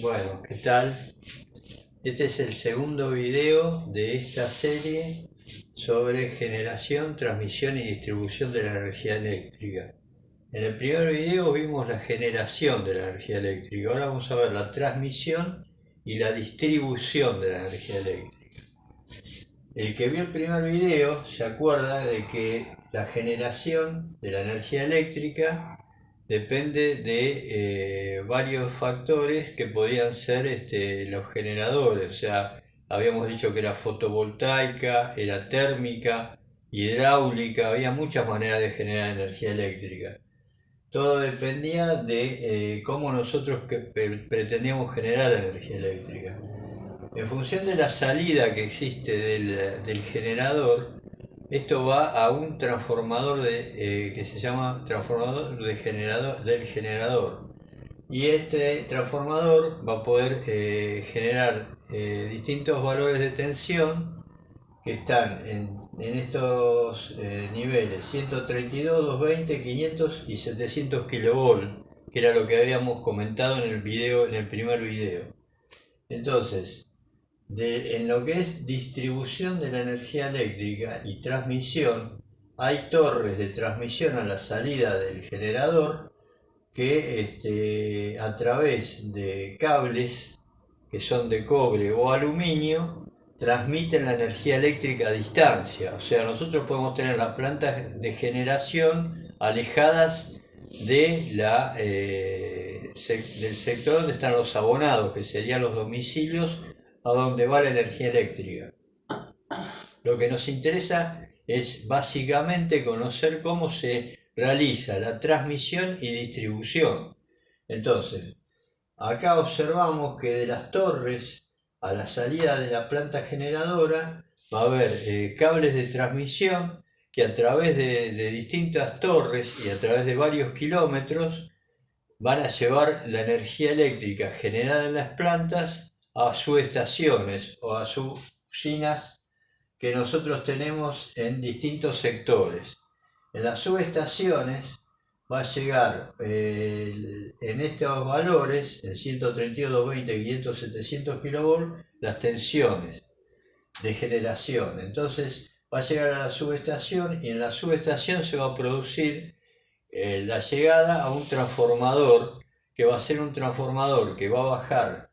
Bueno, ¿qué tal? Este es el segundo video de esta serie sobre generación, transmisión y distribución de la energía eléctrica. En el primer video vimos la generación de la energía eléctrica, ahora vamos a ver la transmisión y la distribución de la energía eléctrica. El que vio el primer video se acuerda de que la generación de la energía eléctrica depende de varios factores que podían ser los generadores. O sea, habíamos dicho que era fotovoltaica, era térmica, hidráulica, había muchas maneras de generar energía eléctrica. Todo dependía de cómo nosotros pretendíamos generar la energía eléctrica. En función de la salida que existe del generador, esto va a un transformador que se llama transformador del generador. Y este transformador va a poder generar distintos valores de tensión que están en estos niveles 132, 220, 500 y 700 kV, que era lo que habíamos comentado en el primer video. Entonces, en lo que es distribución de la energía eléctrica y transmisión, hay torres de transmisión a la salida del generador que a través de cables que son de cobre o aluminio transmiten la energía eléctrica a distancia. O sea, nosotros podemos tener las plantas de generación alejadas del sector donde están los abonados, que serían los domicilios a donde va la energía eléctrica. Lo que nos interesa es básicamente conocer cómo se realiza la transmisión y distribución. Entonces, acá observamos que de las torres a la salida de la planta generadora va a haber cables de transmisión que a través de distintas torres y a través de varios kilómetros van a llevar la energía eléctrica generada en las plantas a subestaciones o a usinas que nosotros tenemos en distintos sectores. En las subestaciones va a llegar en estos valores, en 132, 220, 500, 700 kV, las tensiones de generación. Entonces va a llegar a la subestación y en la subestación se va a producir la llegada a un transformador que va a ser un transformador que va a bajar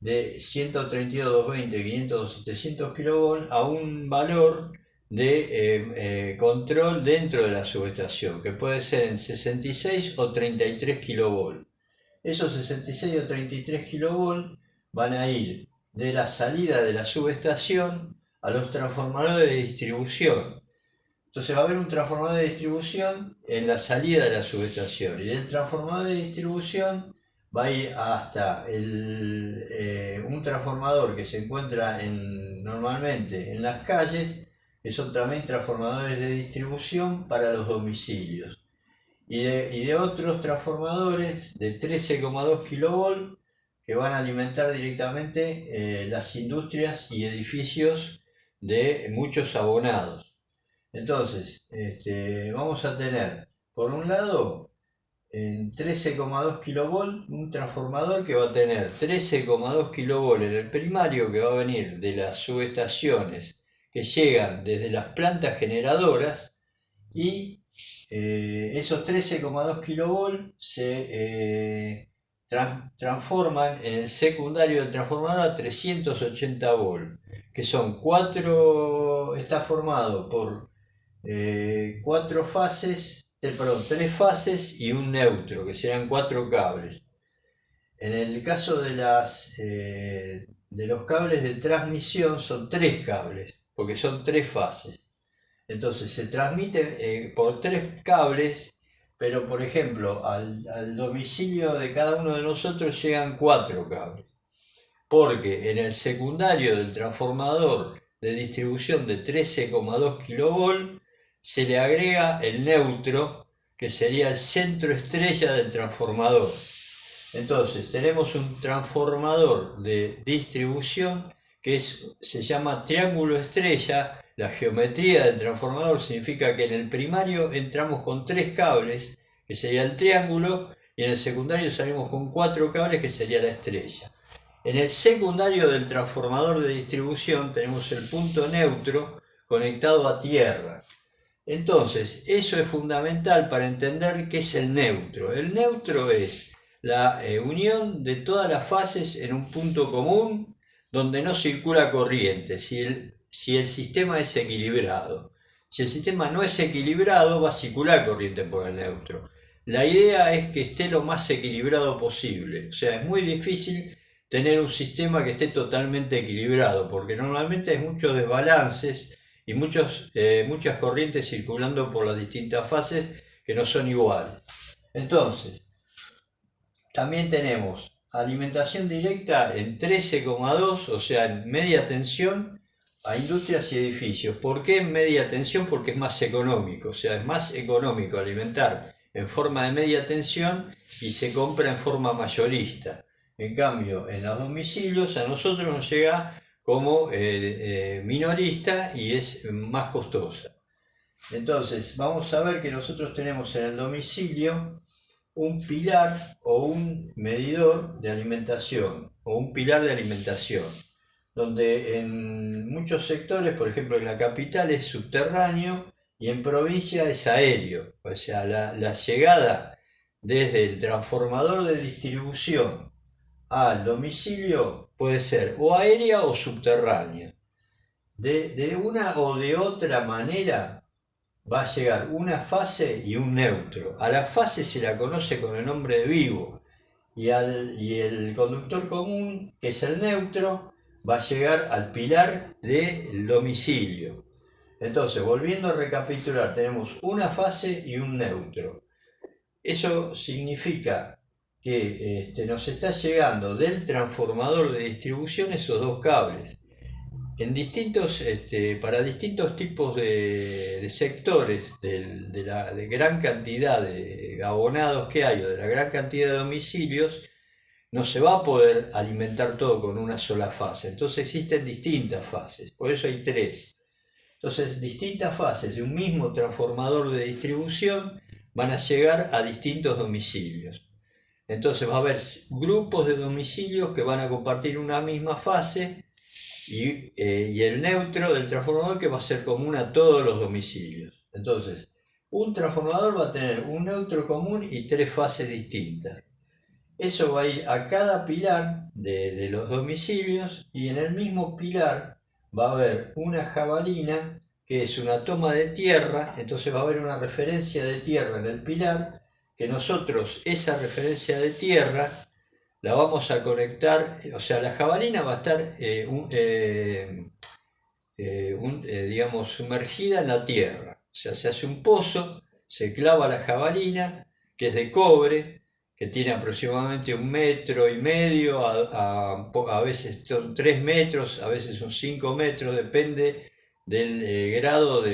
de 132, 220, 500, 700 kV a un valor de control dentro de la subestación, que puede ser en 66 o 33 kV. Esos 66 o 33 kV van a ir de la salida de la subestación a los transformadores de distribución. Entonces va a haber un transformador de distribución en la salida de la subestación, y del transformador de distribución va a ir hasta un transformador que se encuentra normalmente en las calles, que son también transformadores de distribución para los domicilios, y de otros transformadores de 13,2 kV que van a alimentar directamente las industrias y edificios de muchos abonados. Entonces, vamos a tener, por un lado, en 13,2 kV, un transformador que va a tener 13,2 kV en el primario, que va a venir de las subestaciones que llegan desde las plantas generadoras, y esos 13,2 kV se transforman en el secundario del transformador a 380 V, que son está formado por tres fases y un neutro, que serán 4 cables. En el caso de los cables de transmisión son 3 cables, porque son 3 fases. Entonces se transmite por 3 cables, pero por ejemplo al domicilio de cada uno de nosotros llegan 4 cables, porque en el secundario del transformador de distribución de 13,2 kV se le agrega el neutro, que sería el centro estrella del transformador. Entonces tenemos un transformador de distribución que se llama triángulo estrella. La geometría del transformador significa que en el primario entramos con 3 cables, que sería el triángulo, y en el secundario salimos con 4 cables, que sería la estrella. En el secundario del transformador de distribución tenemos el punto neutro conectado a tierra. Entonces, eso es fundamental para entender qué es el neutro. El neutro es la unión de todas las fases en un punto común donde no circula corriente, si el sistema es equilibrado. Si el sistema no es equilibrado, va a circular corriente por el neutro. La idea es que esté lo más equilibrado posible. O sea, es muy difícil tener un sistema que esté totalmente equilibrado, porque normalmente hay muchos desbalances y muchas corrientes circulando por las distintas fases que no son iguales. Entonces, también tenemos alimentación directa en 13,2, o sea, en media tensión a industrias y edificios. ¿Por qué en media tensión? Porque es más económico, o sea, es más económico alimentar en forma de media tensión y se compra en forma mayorista. En cambio, en los domicilios a nosotros nos llega como minorista y es más costosa. Entonces, vamos a ver que nosotros tenemos en el domicilio un pilar o un medidor de alimentación o un pilar de alimentación, donde en muchos sectores, por ejemplo en la capital, es subterráneo y en provincia es aéreo. O sea, la llegada desde el transformador de distribución al domicilio puede ser o aérea o subterránea. De una o de otra manera va a llegar una fase y un neutro. A la fase se la conoce con el nombre de vivo y el conductor común, que es el neutro, va a llegar al pilar del domicilio. Entonces, volviendo a recapitular, tenemos una fase y un neutro. Eso significa que nos está llegando del transformador de distribución esos dos cables. Para distintos tipos de sectores de gran cantidad de abonados que hay o de la gran cantidad de domicilios, no se va a poder alimentar todo con una sola fase. Entonces existen distintas fases, por eso hay tres. Entonces, distintas fases de un mismo transformador de distribución van a llegar a distintos domicilios. Entonces va a haber grupos de domicilios que van a compartir una misma fase y el neutro del transformador que va a ser común a todos los domicilios. Entonces, un transformador va a tener un neutro común y tres fases distintas. Eso va a ir a cada pilar de los domicilios y en el mismo pilar va a haber una jabalina que es una toma de tierra, entonces va a haber una referencia de tierra en el pilar que nosotros esa referencia de tierra la vamos a conectar, o sea, la jabalina va a estar digamos, sumergida en la tierra. O sea, se hace un pozo, se clava la jabalina, que es de cobre, que tiene aproximadamente 1,5 metros, a veces son 3 metros, a veces son 5 metros, depende del grado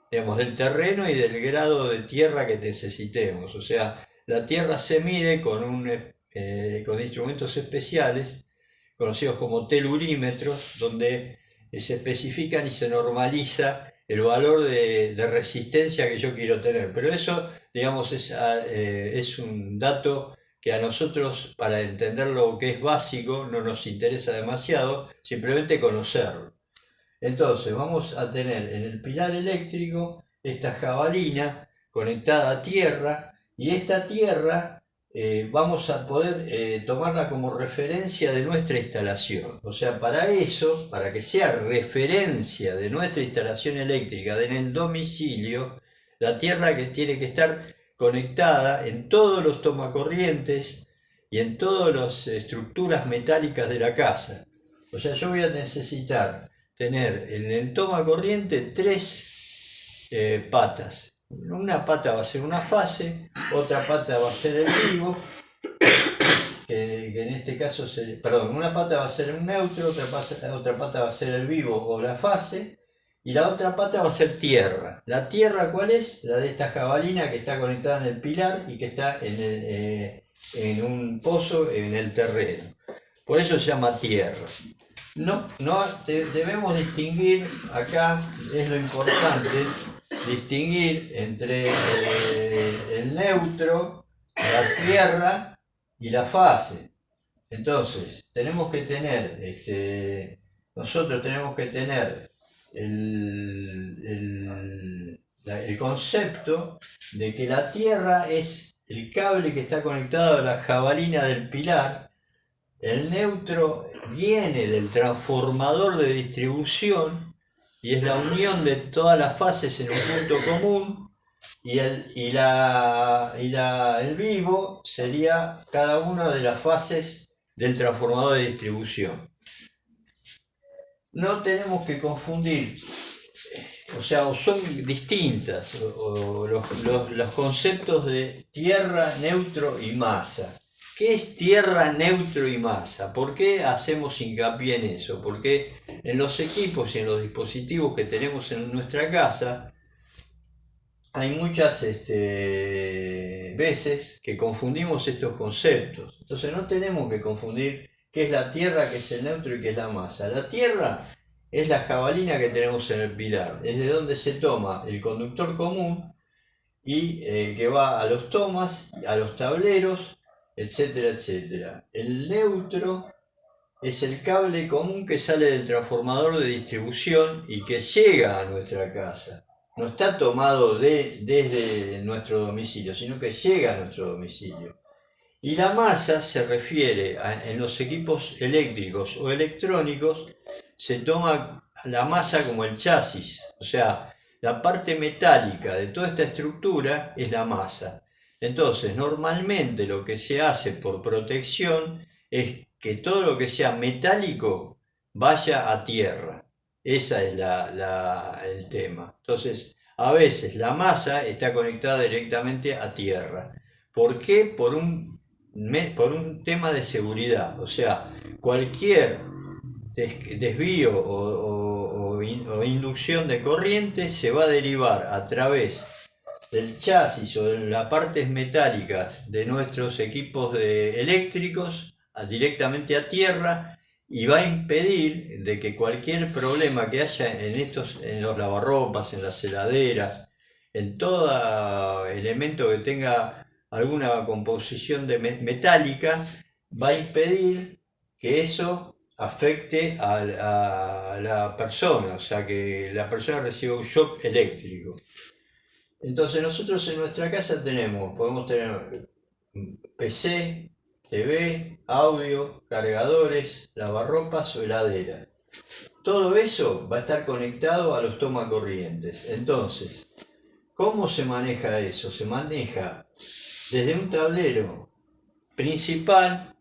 digamos, del terreno y del grado de tierra que necesitemos. O sea, la tierra se mide con instrumentos especiales, conocidos como telurímetros, donde se especifican y se normaliza el valor de resistencia que yo quiero tener. Pero eso, digamos, es un dato que a nosotros, para entender lo que es básico, no nos interesa demasiado, simplemente conocerlo. Entonces vamos a tener en el pilar eléctrico esta jabalina conectada a tierra y esta tierra vamos a poder tomarla como referencia de nuestra instalación. O sea, para eso, para que sea referencia de nuestra instalación eléctrica en el domicilio, la tierra que tiene que estar conectada en todos los tomacorrientes y en todas las estructuras metálicas de la casa. O sea, yo voy a necesitar tener en el toma corriente tres patas. Una pata va a ser una fase, otra pata va a ser el vivo, que en este caso una pata va a ser un neutro, otra pata va a ser el vivo o la fase, y la otra pata va a ser tierra. ¿La tierra cuál es? La de esta jabalina que está conectada en el pilar y que está en un pozo en el terreno. Por eso se llama tierra. No debemos distinguir, acá es lo importante, distinguir entre el neutro, la tierra y la fase. Entonces, nosotros tenemos que tener el concepto de que la Tierra es el cable que está conectado a la jabalina del pilar. El neutro viene del transformador de distribución y es la unión de todas las fases en un punto común, y el vivo sería cada una de las fases del transformador de distribución. No tenemos que confundir, o son distintas los conceptos de tierra, neutro y masa. ¿Qué es tierra, neutro y masa? ¿Por qué hacemos hincapié en eso? Porque en los equipos y en los dispositivos que tenemos en nuestra casa hay muchas veces que confundimos estos conceptos. Entonces no tenemos que confundir qué es la tierra, qué es el neutro y qué es la masa. La tierra es la jabalina que tenemos en el pilar, es de donde se toma el conductor común y que va a los tomas, a los tableros, etcétera, etcétera. El neutro es el cable común que sale del transformador de distribución y que llega a nuestra casa. No está tomado desde nuestro domicilio, sino que llega a nuestro domicilio. Y la masa se refiere en los equipos eléctricos o electrónicos, se toma la masa como el chasis, o sea, la parte metálica de toda esta estructura es la masa. Entonces, normalmente lo que se hace por protección es que todo lo que sea metálico vaya a tierra. Ese es el tema. Entonces, a veces la masa está conectada directamente a tierra. ¿Por qué? Por un tema de seguridad. O sea, cualquier desvío o inducción de corriente se va a derivar a través del chasis o de las partes metálicas de nuestros equipos eléctricos directamente a tierra, y va a impedir de que cualquier problema que haya en los lavarropas, en las heladeras, en todo elemento que tenga alguna composición metálica, va a impedir que eso afecte a la persona, o sea, que la persona reciba un shock eléctrico. Entonces nosotros en nuestra casa podemos tener PC, TV, audio, cargadores, lavarropas o heladeras. Todo eso va a estar conectado a los tomacorrientes. Entonces, ¿cómo se maneja eso? Se maneja desde un tablero principal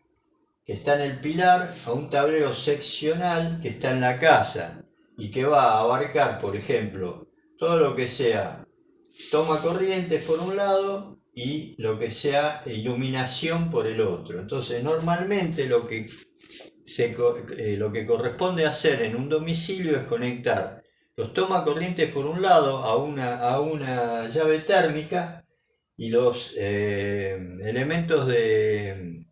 que está en el pilar a un tablero seccional que está en la casa y que va a abarcar, por ejemplo, todo lo que sea toma corrientes por un lado y lo que sea iluminación por el otro. Entonces, normalmente lo que corresponde hacer en un domicilio es conectar los toma corrientes por un lado a una llave térmica y los elementos de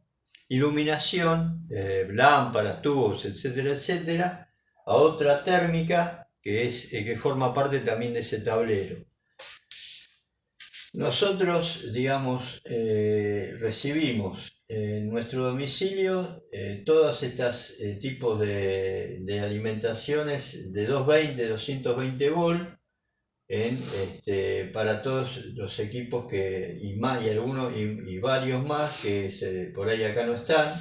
iluminación, lámparas, tubos, etcétera, etcétera, a otra térmica que forma parte también de ese tablero. Nosotros, digamos, recibimos en nuestro domicilio todos estos tipos de alimentaciones de 220 volt para todos los equipos y varios más que por ahí acá no están,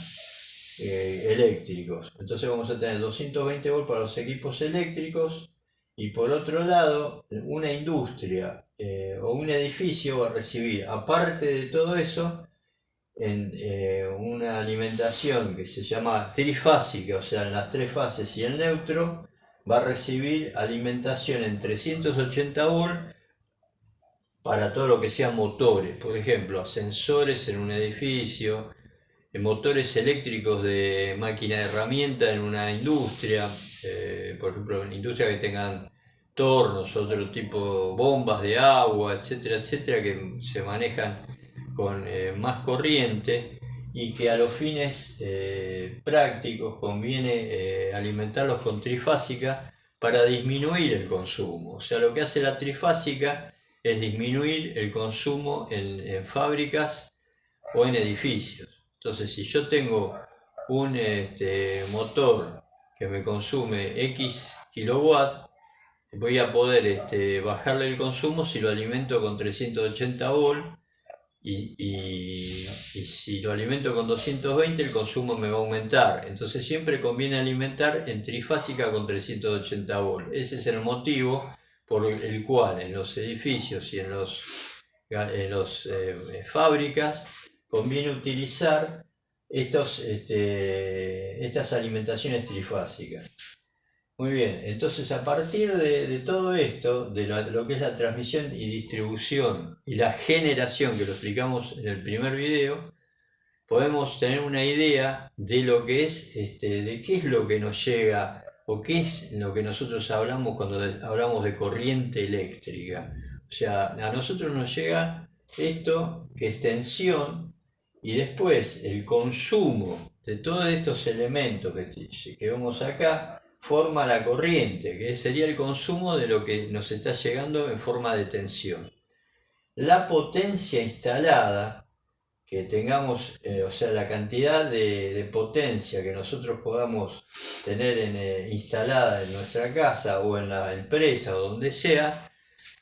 eléctricos. Entonces vamos a tener 220 volt para los equipos eléctricos, y por otro lado una industria o un edificio va a recibir, aparte de todo eso, una alimentación que se llama trifásica, o sea, en las tres fases y el neutro, va a recibir alimentación en 380 volt para todo lo que sean motores, por ejemplo, ascensores en un edificio, motores eléctricos de máquina de herramienta en una industria, por ejemplo, en industria que tengan tornos, otro tipo, bombas de agua, etcétera, etcétera, que se manejan con más corriente y que a los fines prácticos conviene alimentarlos con trifásica para disminuir el consumo. O sea, lo que hace la trifásica es disminuir el consumo en fábricas o en edificios. Entonces, si yo tengo un motor que me consume X kilowatts, voy a poder bajarle el consumo si lo alimento con 380 volts y si lo alimento con 220 el consumo me va a aumentar. Entonces siempre conviene alimentar en trifásica con 380 volts. Ese es el motivo por el cual en los edificios y en los fábricas conviene utilizar estas alimentaciones trifásicas. Muy bien, entonces a partir de todo esto, de lo que es la transmisión y distribución y la generación, que lo explicamos en el primer video, podemos tener una idea de lo que es, de qué es lo que nos llega o qué es lo que nosotros hablamos cuando hablamos de corriente eléctrica. O sea, a nosotros nos llega esto que es tensión y después el consumo de todos estos elementos que vemos acá forma la corriente, que sería el consumo de lo que nos está llegando en forma de tensión. La potencia instalada que tengamos, o sea, la cantidad de potencia que nosotros podamos tener instalada en nuestra casa o en la empresa o donde sea,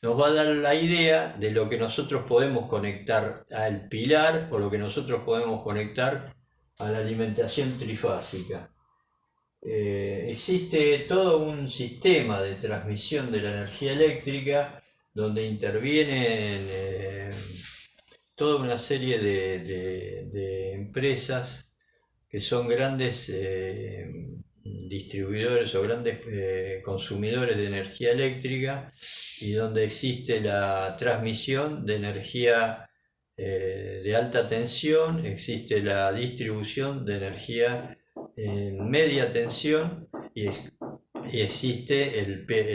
nos va a dar la idea de lo que nosotros podemos conectar al pilar o lo que nosotros podemos conectar a la alimentación trifásica. Existe todo un sistema de transmisión de la energía eléctrica donde intervienen toda una serie de empresas que son grandes distribuidores o grandes consumidores de energía eléctrica y donde existe la transmisión de energía de alta tensión, existe la distribución de energía en media tensión y existe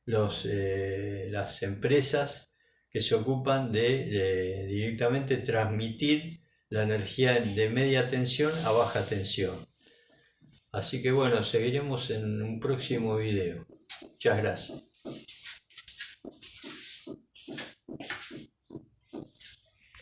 las empresas que se ocupan de directamente transmitir la energía de media tensión a baja tensión. Así que bueno, seguiremos en un próximo video. Muchas gracias.